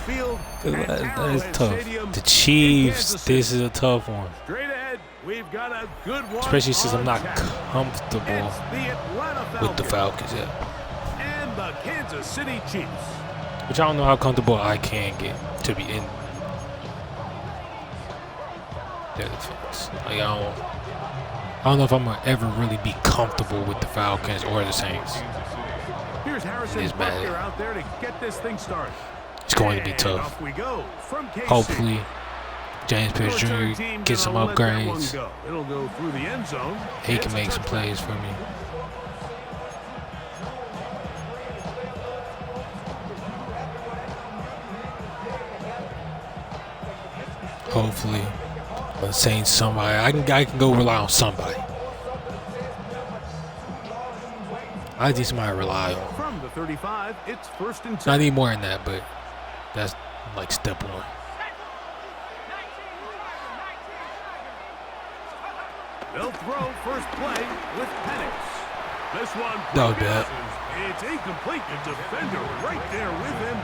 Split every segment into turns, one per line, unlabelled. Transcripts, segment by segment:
field at
That is
Arrowhead
tough.
Stadium
The
in
Chiefs,
Kansas City.
this is a tough one.
Straight ahead, we've got a good one.
Especially since I'm
on
not
tap.
comfortable
It's the Atlanta
with the
Falcons
Falcons yet.
and the Kansas City Chiefs.
Which I don't know how comfortable I can get to be in their defense. Like, I don't know if I'm gonna ever really be comfortable with the Falcons or the Saints.
Here's Harrison
It's bad.
Butker out there to get this thing started.
It's going to be
And
tough.
off we go from KC.
Hopefully, James Pierce
The return
Jr.
team
gets some
gonna let that one
upgrades.
go. It'll go through the end zone.
He
It's
can
a
make some
touchdown.
plays for me. Hopefully, I'm saying somebody. I can go rely on somebody. I need somebody to rely on.
From the 35, it's first and 10.
I need more than that, but that's like step one.
They'll throw first play with Penix. This one.
That was bad.
It's incomplete. The defender right there with him.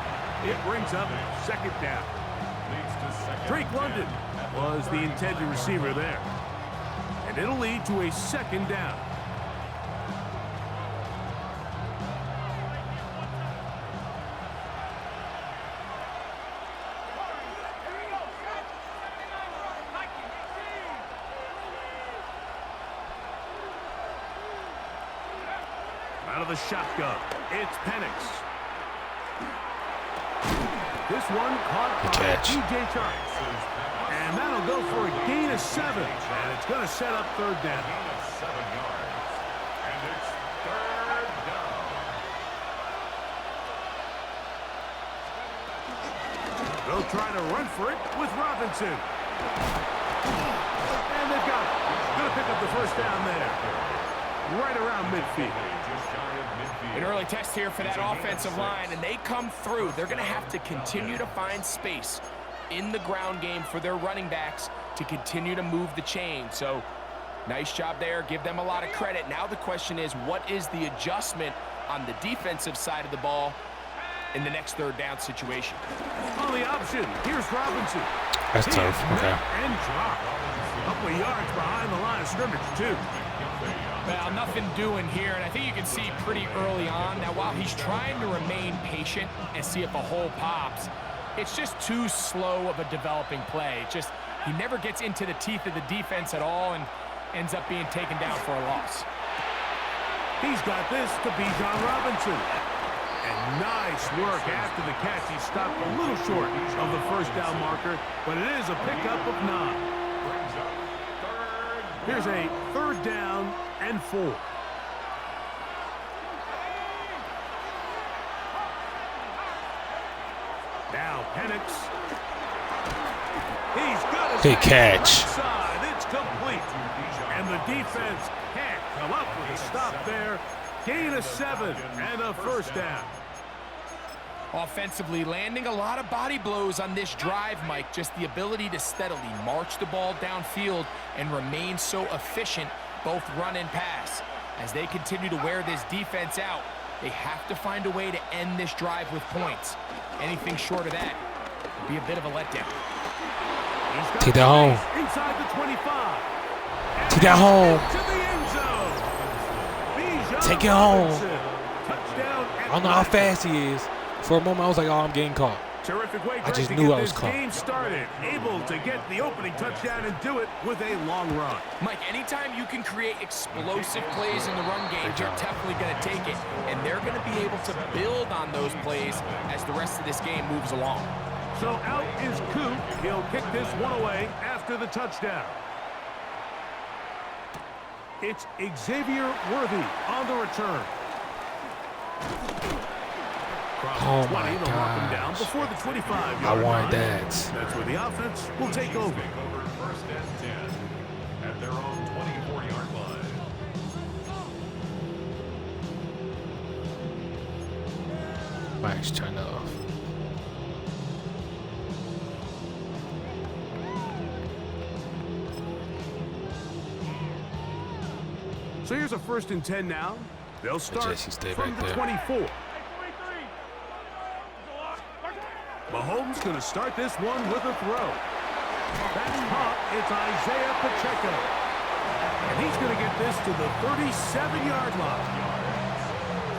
It brings up second down. Drake London was the intended receiver there. And it'll lead to a second down. Out of the shotgun, it's Penix. This one caught
Good
by
catch.
T.J. Chark. And that'll go for a gain of 7. And it's going to set up third down. They'll try to run for it with Robinson. And they've got it. Going to pick up the first down there. Right around midfield.
An early test here for that offensive line, and they come through. They're going to have to continue to find space in the ground game for their running backs to continue to move the chain. So, nice job there. Give them a lot of credit. Now the question is, what is the adjustment on the defensive side of the ball in the next third down situation?
On the option, here's Robinson.
That's
He
tough.
is
Okay.
met and dropped. A couple of yards behind the line of scrimmage, too.
Well, nothing doing here, and I think you can see pretty early on. Now, while he's trying to remain patient and see if a hole pops, it's just too slow of a developing play. Just, he never gets into the teeth of the defense at all and ends up being taken down for a loss.
He's got this to Bijan Robinson. And nice work after the catch. He stopped a little short of the first down marker, but it is a pickup of 9. Here's a third down and 4. Now Penix. He's got a
Good catch.
side. It's complete. And the defense can't come up with a stop there. Gain of 7 and a first down.
Offensively, landing a lot of body blows on this drive, Mike. Just the ability to steadily march the ball downfield and remain so efficient, both run and pass. As they continue to wear this defense out, they have to find a way to end this drive with points. Anything short of that would be a bit of a letdown.
He's got
Take that home.
space inside the 25. And
Take that home.
to the end zone. Bijan
Take it home.
Robinson. Touchdown.
I don't know how fast he is. For a moment, I was like, oh, I'm getting caught.
Terrific way,
I
Greg,
just
to
knew
get
I was
this
caught.
game started. Able to get the opening touchdown and do it with a long run.
Mike, anytime you can create explosive plays in the run game,
Great
you're
job.
definitely going to take it. And they're going to be able to build on those plays as the rest of this game moves along.
So out is Coop. He'll kick this one away after the touchdown. It's Xavier Worthy on the return.
Oh, my
20, they'll mark him down
gosh.
before the 25-yard
I wanted
line.
that.
That's where the offense will take over.
First and 10 at their own 24-yard line.
Mike's turned off.
So here's a first and 10 now. They'll start
Jesse, stay
from
right
the
there.
24. Mahomes Mahomes going to start this one with a throw. That's caught. It's Isaiah Pacheco. And he's going to get this to the 37-yard line.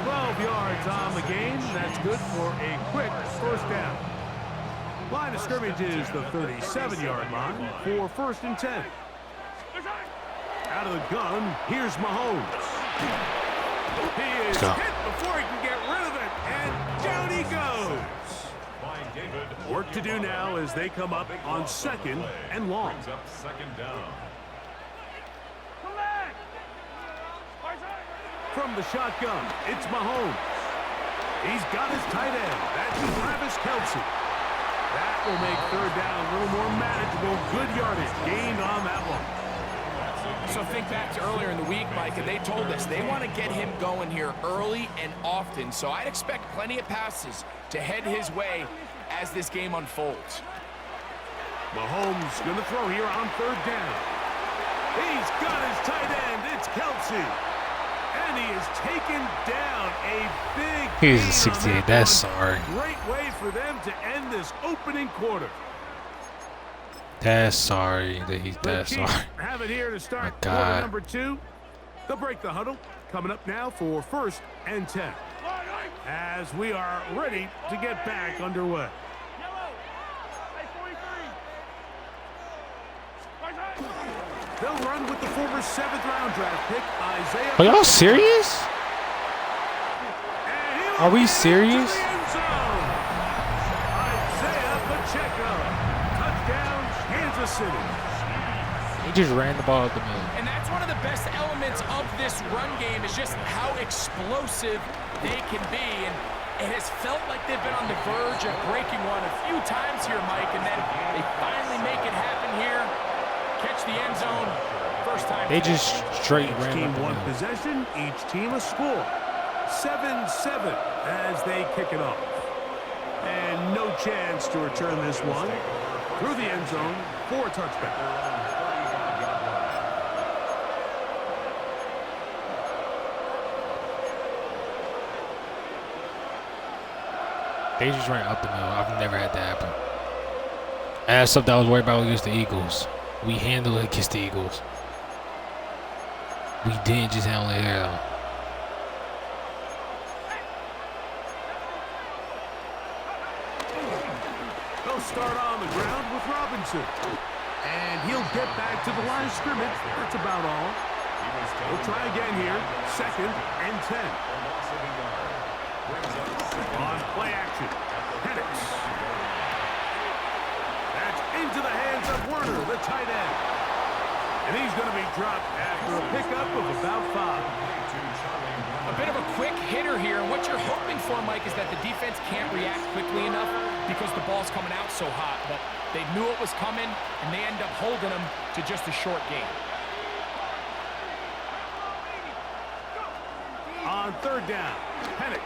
12 yards on the game. That's good for a quick first down. Line of scrimmage is the 37-yard line for 1st and 10. Out of the gun, here's Mahomes. He is hit before he can get rid of it, and down he goes. Work to do now as they come up on 2nd and long. From the shotgun, it's Mahomes. He's got his tight end. That's Travis Kelce. That will make 3rd down a little more manageable. Good yardage gained on that one.
So think back to earlier in the week, Mike, and they told us they want to get him going here early and often. So I'd expect plenty of passes to head his way as this game unfolds.
Mahomes going to throw here on 3rd down. He's got his tight end. It's Kelce. And he is taken down a big
He's a
gain
68.
on that
That's
one.
sorry.
Great way for them to end this opening quarter.
That's sorry that he's
The
that
Chiefs
sorry.
have it here to start
My
quarter
God.
number 2. They'll break the huddle. Coming up now for 1st and 10. As we are ready to get back underway. They'll run with the former 7th-round draft pick, Isaiah.
Are y'all serious?
And he will
Are we
get it
serious?
to the end zone. Isaiah Pacheco. Touchdown, Kansas City.
He just ran the ball up the middle.
And that's one of the best elements of this run game is just how explosive they can be. And it has felt like they've been on the verge of breaking one a few times here, Mike, and then they finally make it happen here. Catch the end zone. First time.
They just straight
Each
ran
team
up the
one
middle.
possession, each team a score. 7-7 as they kick it off. And no chance to return this one through the end zone for a touchback.
They just ran up the middle. I've never had that happen. And that's something I was worried about against the Eagles. We handled it against the Eagles. We didn't just handle it here, though.
They'll start on the ground with Robinson. And he'll get back to the line of scrimmage. That's about all. We'll try again here. 2nd and 10. On play action. Penix. That's into the hands of Werner, the tight end. And he's going to be dropped after a pickup of about 5.
A bit of a quick hitter here, and what you're hoping for, Mike, is that the defense can't react quickly enough because the ball's coming out so hot. But they knew it was coming, and they end up holding them to just a short gain.
On 3rd down, Penix.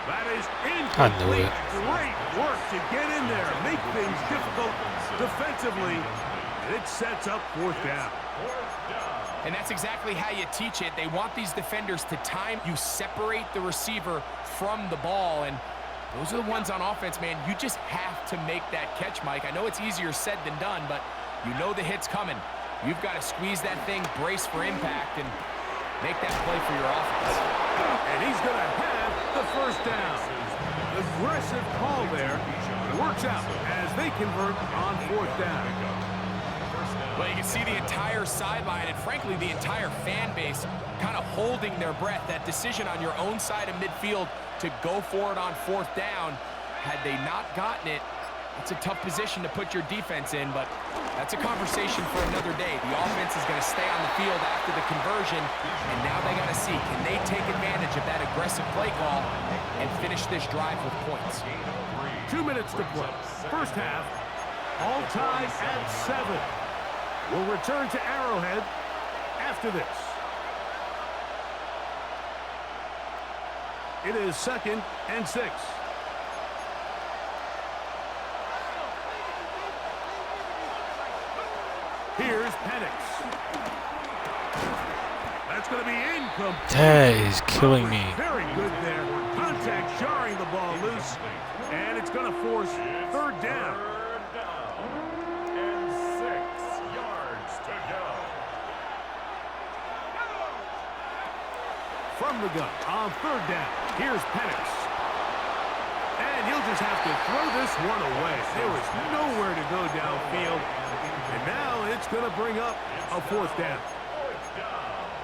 That is
I knew
incomplete.
it.
Great work to get in there, make things difficult defensively. And it sets up 4th down.
And that's exactly how you teach it. They want these defenders to time. You separate the receiver from the ball, and those are the ones on offense, man. You just have to make that catch, Mike. I know it's easier said than done, but you know the hit's coming. You've got to squeeze that thing, brace for impact, and make that play for your offense.
And he's going to have the 1st down. Aggressive call there. It works out as they convert on 4th down.
Well, you can see the entire sideline and, frankly, the entire fan base kind of holding their breath. That decision on your own side of midfield to go for it on 4th down, had they not gotten it, it's a tough position to put your defense in, but that's a conversation for another day. The offense is going to stay on the field after the conversion, and now they got to see, can they take advantage of that aggressive play call and finish this drive with points?
2 minutes to play. First half, all tied at 7. We'll return to Arrowhead after this. It is 2nd and 6. Here's Penix. That's going to be incomplete.
That is killing me.
Very good there. Contact contact jarring the ball loose, and it's going to force third down.
Third down. And 6 yards to go.
From the gun on third down. Here's Penix. And he'll just have to throw this one away. There was nowhere to go downfield. And now it's going to bring up a fourth down.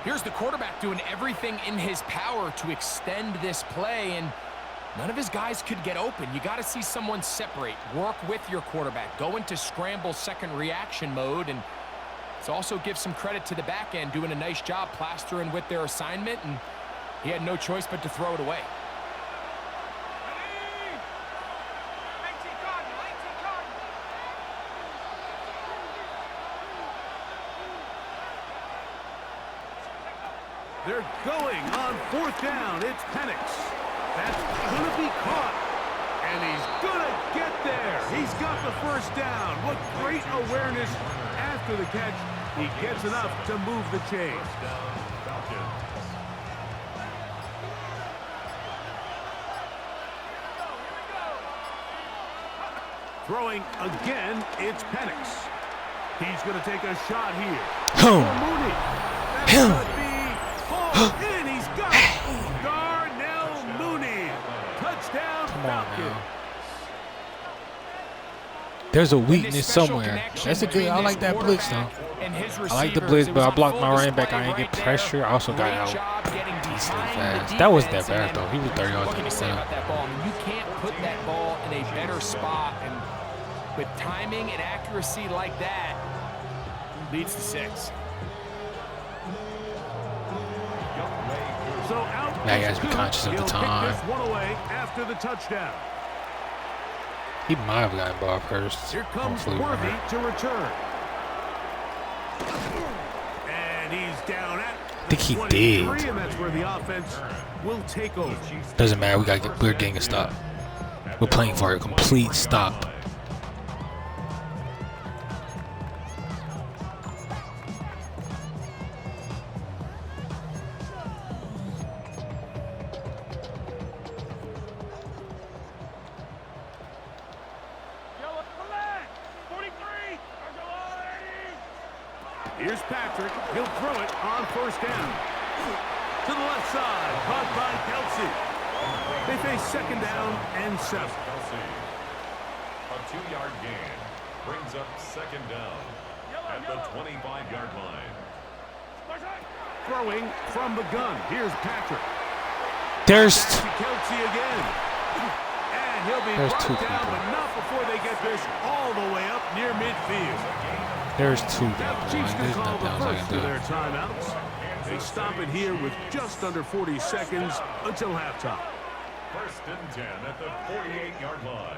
Here's the quarterback doing everything in his power to extend this play, and none of his guys could get open. You got to see someone separate, work with your quarterback, go into scramble second reaction mode, and let's also give some credit to the back end doing a nice job plastering with their assignment, and he had no choice but to throw it away.
They're going on fourth down. It's Penix. That's going to be caught. And he's going to get there. He's got the first down. What great awareness after the catch. He gets enough to move the chains.
First down, Falcons.
Throwing again, it's Penix. He's going to take a shot here.
Boom.
For Mooney. That's going to be hauled in. He's got it. Darnell Mooney. Touchdown,
Come on
Falcons.
now. There's a weakness somewhere. That's a good. I like that blitz though. I like the blitz, but I blocked my running back. I didn't get pressure. I also got out decently fast. That wasn't that bad though. He was 30 yards
What can you say
down.
about that ball? I mean, you can't put that ball in a better spot, and with timing and accuracy like that, leads to 6.
So out
Now you
goes
gotta be
Coop.
conscious of the
He'll kick
time.
this one away after the touchdown.
He might have gotten ball first.
Here comes
Hopefully,
Worthy
right.
to return. And he's down at
I think he
23,
did.
and that's where the offense will take over.
Doesn't matter. We're getting a stop. We're playing for a complete stop.
Here's Patrick. He'll throw it on first down. To the left side, caught by Kelsey. They face second down and 7.
Kelsey. A 2-yard gain brings up second down at the 25-yard line.
Throwing from the gun. Here's Patrick.
There's
To Kelsey again. And he'll be
There's
brought
two
down,
people.
but not before they get this all the way up near midfield.
There's two
Now
people.
the Chiefs can
There's
call
nothing
the
else I
first
can
of
do.
their timeouts. They stop it here with just under 40 seconds until halftime.
First and 10 at the 48-yard line.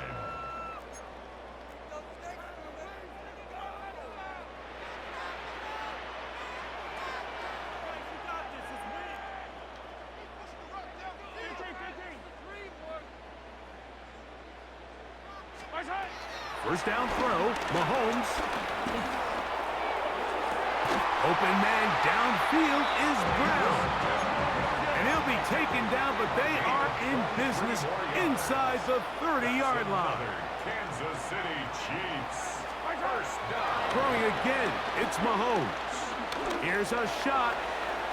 First down throw, Mahomes. Open man downfield is Brown. And he'll be taken down, but they are in business inside the 30-yard line.
Kansas City Chiefs. First down.
Throwing again, it's Mahomes. Here's a shot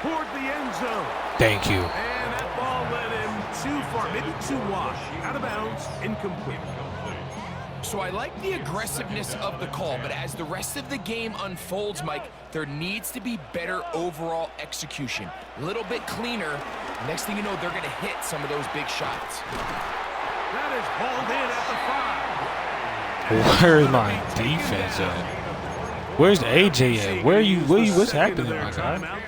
toward the end zone.
Thank you.
And that ball led him too far, maybe too wide. Out of bounds, incomplete.
So I like the aggressiveness of the call, but as the rest of the game unfolds, Mike, there needs to be better overall execution. A little bit cleaner. Next thing you know, they're going to hit some of those big shots.
That is hauled in at the 5.
Where's my defense at? Where's AJ at? What's happening, my guy?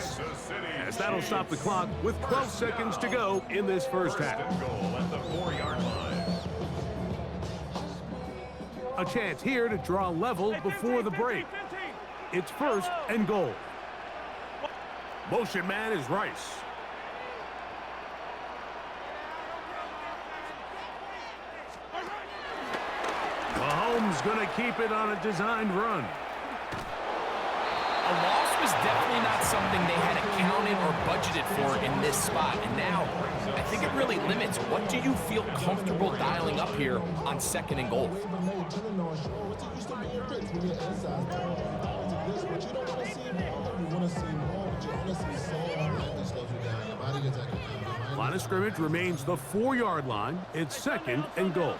As that'll stop the clock with 12 seconds to go in this first half.
Goal at the 4-yard line.
A chance here to draw level before the break. It's first and goal. Motion man is Rice. Mahomes going to keep it on a designed run.
A loss was definitely not something they had accounted or budgeted for in this spot. And now, I think it really limits. What do you feel comfortable dialing up here on 2nd and goal?
Line of scrimmage remains the 4-yard line. It's 2nd and goal.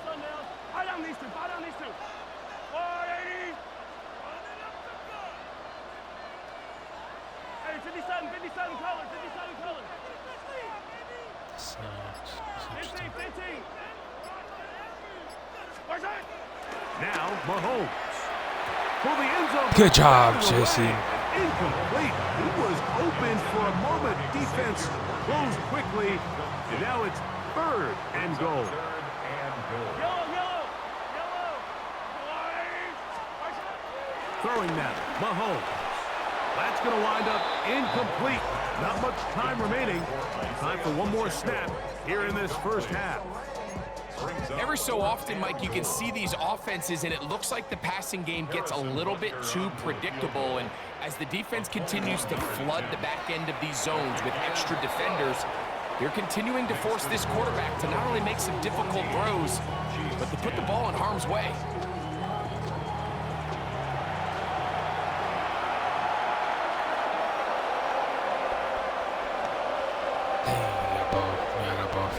Now Mahomes for the end zone.
Good job, Jesse.
Incomplete. He was open for a moment. Defense closed quickly, and now it's 3rd and goal. Throwing now, Mahomes. That's going to wind up incomplete. Not much time remaining. Time for one more snap here in this first half.
Every so often, Mike, you can see these offenses, and it looks like the passing game gets a little bit too predictable. And as the defense continues to flood the back end of these zones with extra defenders, they're continuing to force this quarterback to not only make some difficult throws, but to put the ball in harm's way.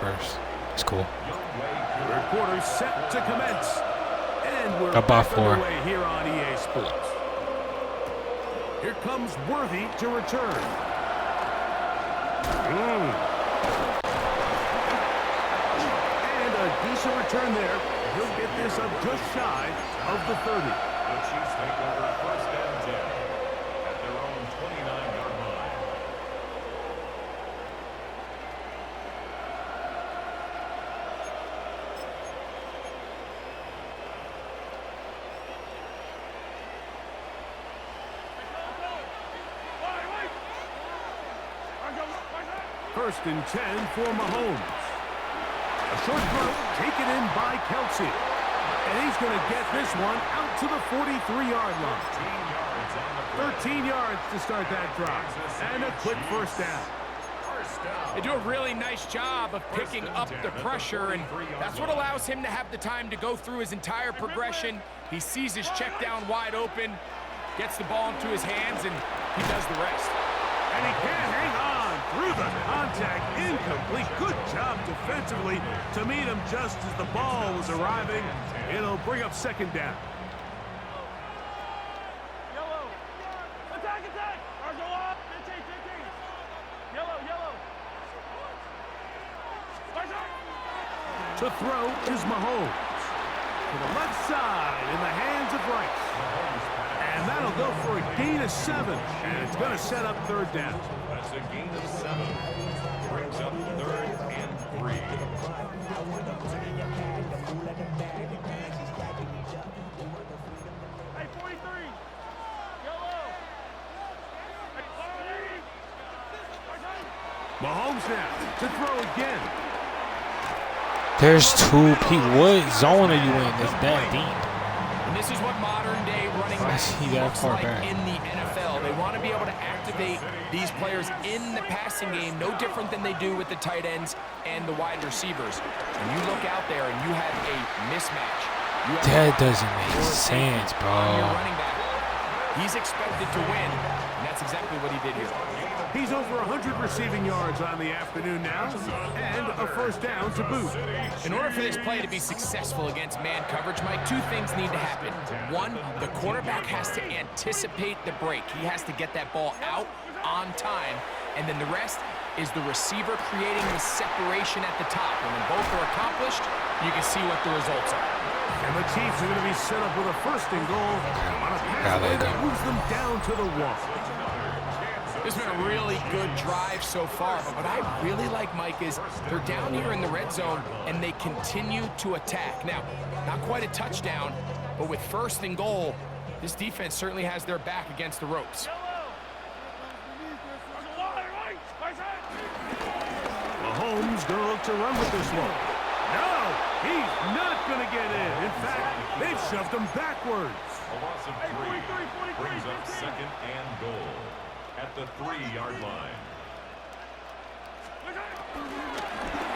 First. It's cool.
3rd quarter set to commence. And we're
about 4
underway here on EA Sports. Here comes Worthy to return. And a decent return there. He'll get this up just shy of the 30.
The Chiefs take over 1st and 10 at their own 29-yard line.
First and 10 for Mahomes. A short throw taken in by Kelsey. And he's going to get this one out to the 43-yard line. 13 yards to start that drive. And a quick first down.
They do a really nice job of picking up the pressure, and that's what allows him to have the time to go through his entire progression. He sees his check down wide open, gets the ball into his hands, and he does the rest.
And he can't hang on through the contact. Incomplete. Good job defensively to meet him just as the ball was arriving. It'll bring up 2nd down.
Yellow. Attack, attack. Go up. 15. Yellow.
To throw is Mahomes. To the left side in the hands of Rice. And that'll go for a gain of 7. And it's going to set up 3rd down.
That's a gain of 7. Brings up 3rd and 3.
Hey, 43. Yellow.
Mahomes now to throw again.
There's 2 people. What zone are you in? It's that deep.
And this is what modern-day running backs looks like in the NFL. They want to be able to activate these players in the passing game, no different than they do with the tight ends and the wide receivers. And you look out there and you have a mismatch.
That doesn't make sense, bro.
Your running back, he's expected to win, and that's exactly what he did here.
He's over 100 receiving yards on the afternoon now, and a first down to boot.
In order for this play to be successful against man coverage, Mike, 2 things need to happen. 1, the quarterback has to anticipate the break. He has to get that ball out on time, and then the rest is the receiver creating the separation at the top. And when both are accomplished, you can see what the results are.
And the Chiefs are going to be set up with a 1st and goal on a pass play that moves them down to the 1.
This has been a really good drive so far, but what I really like, Mike, is they're down here in the red zone, and they continue to attack. Now, not quite a touchdown, but with 1st and goal, this defense certainly has their back against the ropes.
Mahomes going to look to run with this one. No, he's not going to get in. In fact, they've shoved him backwards.
A loss of 3 brings up 2nd and goal. at the 3-yard line.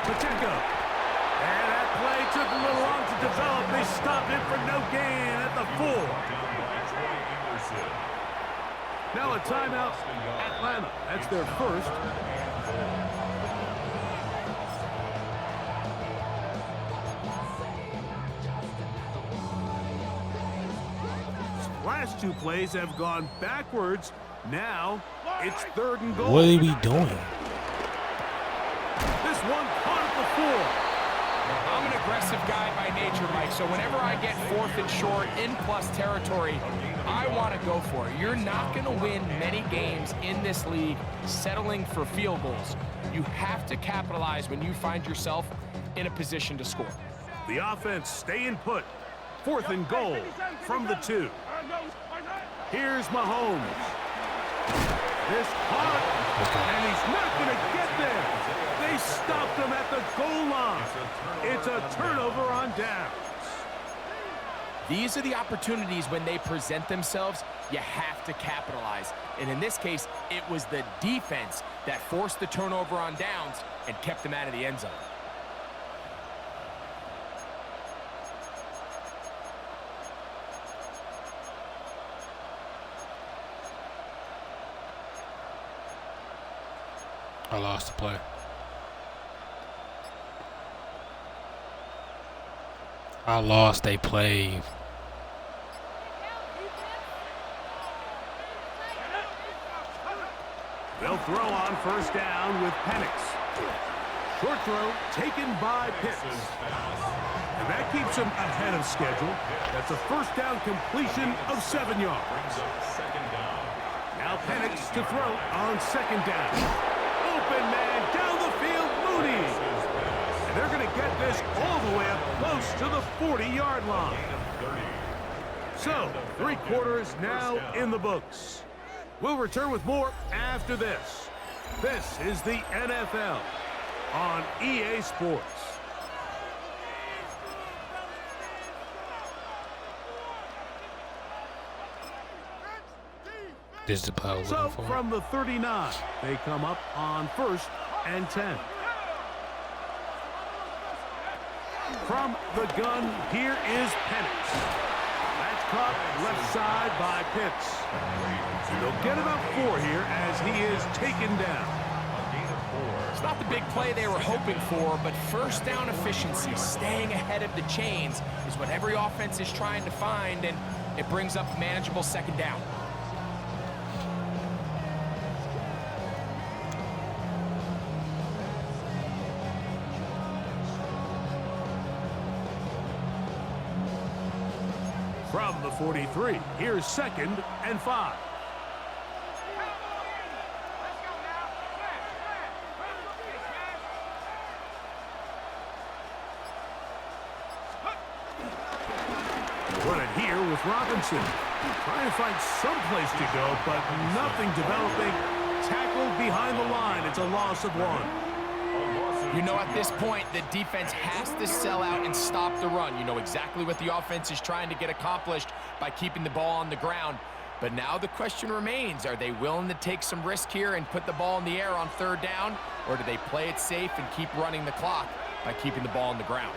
Pacheco. And that play took a little long to develop. They stopped it for no gain at the 4.
Down by Troy Anderson.
Now a timeout, Atlanta. That's their first. Last two plays have gone backwards. Now it's 3rd and goal.
What are we doing?
This one caught at the 4.
I'm an aggressive guy by nature, Mike, so whenever I get 4th and short in plus territory, I want to go for it. You're not going to win many games in this league settling for field goals. You have to capitalize when you find yourself in a position to score.
The offense staying put. 4th and goal from the 2. Here's Mahomes. This caught, and he's not going to get there. They stopped him at the goal line. It's a turnover on downs.
These are the opportunities when they present themselves, you have to capitalize. And in this case, it was the defense that forced the turnover on downs and kept them out of the end zone.
I lost the play. I lost a play.
They'll throw on 1st down with Penix. Short throw taken by Pitts. And that keeps him ahead of schedule. That's a 1st down completion of 7 yards.
Brings up 2nd down.
Now Penix to throw on 2nd down. Open man down the field, Mooney. And they're going to get this all the way up close to the 40-yard line. So, 3 quarters now in the books. We'll return with more after this. This is the NFL on EA Sports.
This is the play I was
So
looking for.
from the 39, they come up on 1st and 10. From the gun, here is Penix. That's caught left side by Pitts. They'll get about 4 here as he is taken down.
It's not the big play they were hoping for, but 1st down efficiency, staying ahead of the chains, is what every offense is trying to find, and it brings up manageable 2nd down.
From the 43, here's 2nd and 5. Run it here with Robinson. Trying to find some place to go, but nothing developing. Tackled behind the line. It's a loss of 1.
You know, at this point, the defense has to sell out and stop the run. You know exactly what the offense is trying to get accomplished by keeping the ball on the ground. But now the question remains, are they willing to take some risk here and put the ball in the air on 3rd down? Or do they play it safe and keep running the clock by keeping the ball on the ground?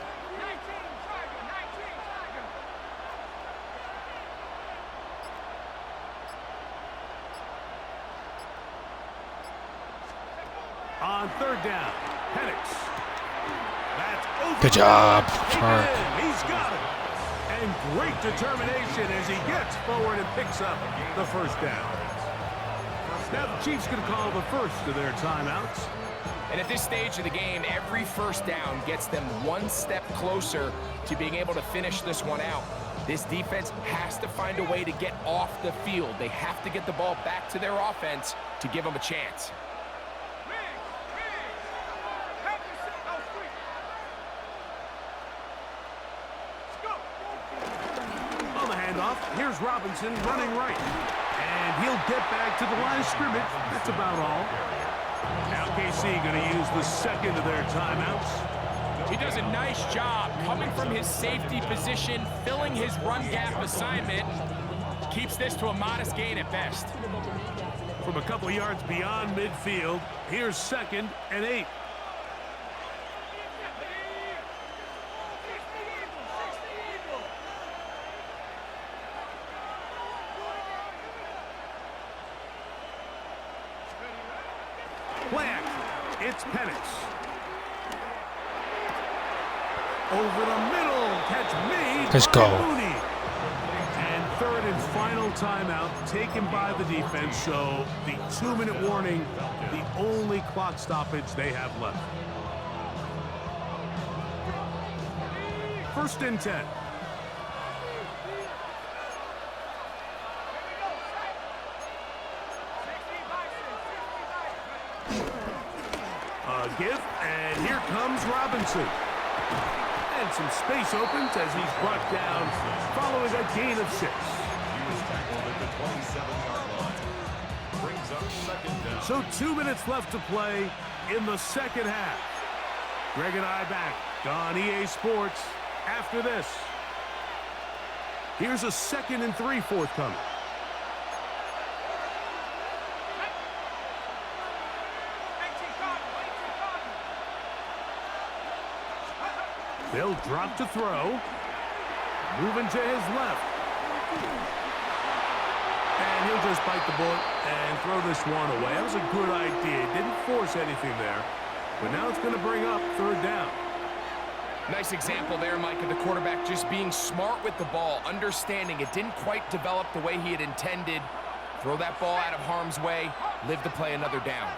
On 3rd down, Penix. That's over.
Good job, Chark.
He's got it. And great determination as he gets forward and picks up the 1st down. Now the Chiefs going to call the first of their timeouts.
And at this stage of the game, every 1st down gets them 1 step closer to being able to finish this one out. This defense has to find a way to get off the field. They have to get the ball back to their offense to give them a chance.
Here's Robinson running right. And he'll get back to the line of scrimmage. That's about all. Now KC going to use the 2nd of their timeouts.
He does a nice job coming from his safety position, filling his run gap assignment. Keeps this to a modest gain at best.
from a couple yards beyond midfield. Here's 2nd and 8. Plant. It's Penix. Over the middle. Catch made.
Let's
by
go.
Mooney. And 3rd and final timeout taken by the defense. So the 2-minute warning, the only clock stoppage they have left. 1st and 10. Give, and here comes Robinson. And some space opens as he's brought down following a gain of 6.
He was tackled at the 27-yard line. Brings up 2nd down.
So 2 minutes left to play in the 2nd half. Greg and I back on EA Sports after this. Here's a 2nd and 3 forthcoming. They'll drop to throw. Moving to his left. And he'll just bite the bullet and throw this one away. That was a good idea. Didn't force anything there. But now it's going to bring up 3rd down.
Nice example there, Mike, of the quarterback just being smart with the ball, understanding it didn't quite develop the way he had intended. Throw that ball out of harm's way, live to play another down.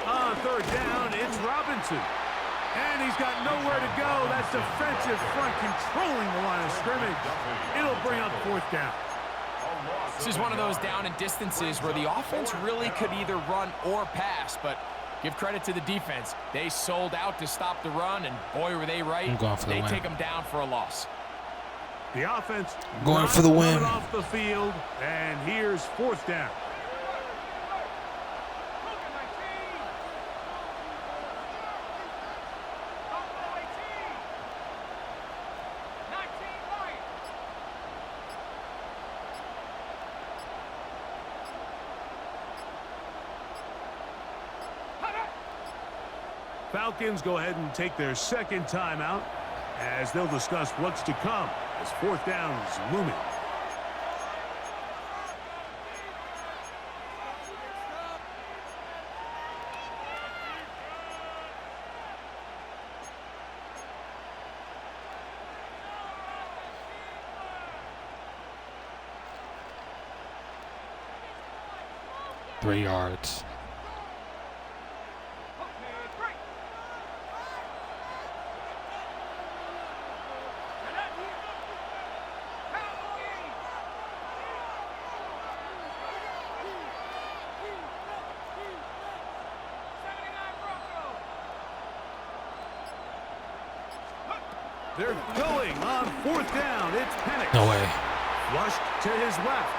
On 3rd down, it's Robinson. And he's got nowhere to go. That's defensive front controlling the line of scrimmage. It'll bring up 4th down.
This is one of those down and distances where the offense really could either run or pass, but give credit to the defense. They sold out to stop the run, and boy, were they right.
I'm going for the
They
win.
take them down for a loss.
The offense
Going
not
for the win.
coming off the field, and here's 4th down. Falcons go ahead and take their 2nd timeout as they'll discuss what's to come as 4th down is looming.
Three yards.
They're going on 4th down. It's Penix.
No way.
Flushed to his left.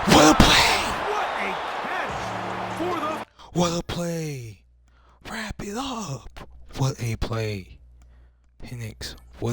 What a play!
What a catch for the...
What a play! Wrap it up! What a play. Penix. What